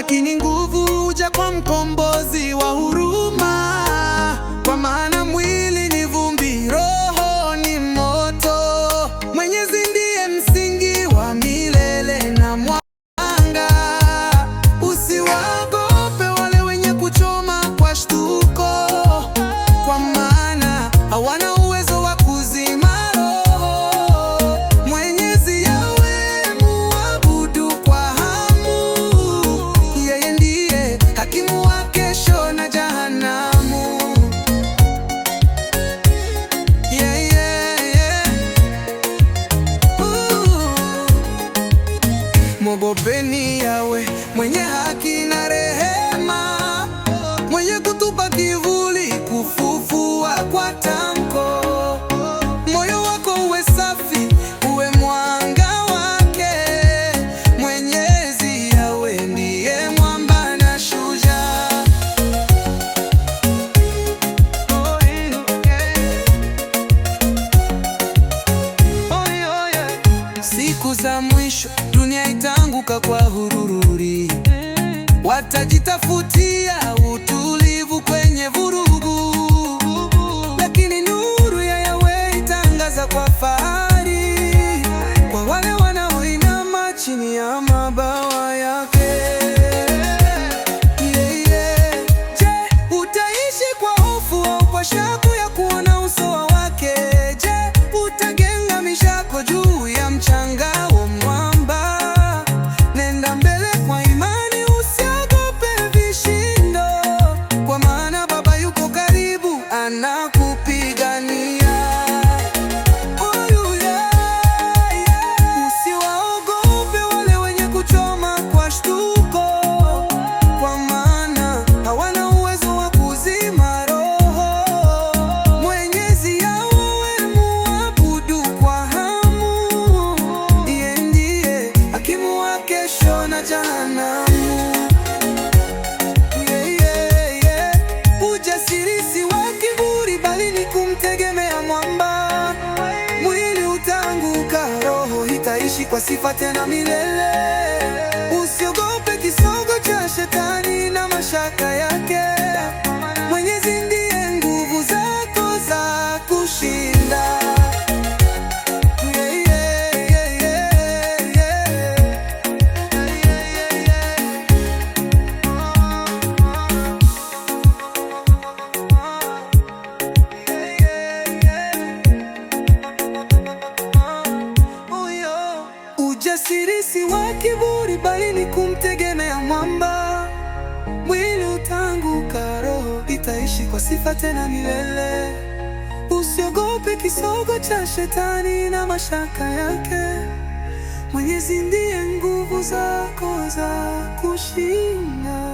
lakini nguvu huja kwa mkombozi wa huruma. Kwa maana mwili ni vumbi, roho ni moto. Mwenyezi ndiye msingi wa milele na mwanga. Usiwaogope wale wenye kuchoma kwa shtuko, kwa maana hawana uwezo wa kuzima roho. Mwenyezi Yahweh muabudu kwa hamu, yeye ndiye hakimu wa kesho na jahanamu. Yeah, yeah, yeah. Mwogopeni Yahweh, mwenye haki na rehema, mwenye kutupa kivuli, kufufua kwa tamko. Moyo wako uwe safi, uwe mwanga wake. Mwenyezi Yahweh ndiye mwamba na shujaa. Oh, yeah. Oh, yeah. Siku za mwisho dunia itaanguka kwa hururi, watajitafutia utulivu kwenye vurugu, lakini nuru ya Yahweh itangaza kwa fahari kwa wale wanaoinama chini ya mabawa yake. Yeah, yeah. Je, utaishi kwa hofu au kwa shauku ya kuona uso wake? Je, utajenga mishako juu ya mchanga wa mwamba? Nenda mbele kwa imani, usiogope vishindo, kwa maana Baba yuko karibu, anakupigania. Oh, yeah, yeah. Usiwaogope wale wenye kuchoma kwa shtuko, kwa maana hawana uwezo wa kuzima roho. Mwenyezi Yahweh muabudu kwa hamu, yeye ndiye hakimu wa kesho na jahanamu. Yeah, yeah, yeah. Ujasiri si wa kiburi, bali ni kumtegemea mwamba. Mwili utaanguka, roho itaishi kwa sifa tena milele. Usiogope kisogo cha shetani na mashaka yake. Mwenyezi ndiye nguvu zako za kushinda. Yeah, yeah, yeah, yeah, yeah. Ujasiri si wa kiburi, bali ni kumtegemea mwamba. Mwili utaanguka, roho itaishi kwa sifa tena milele. Usiogope kisogo cha shetani na mashaka yake. Mwenyezi ndiye nguvu zako za kushinda.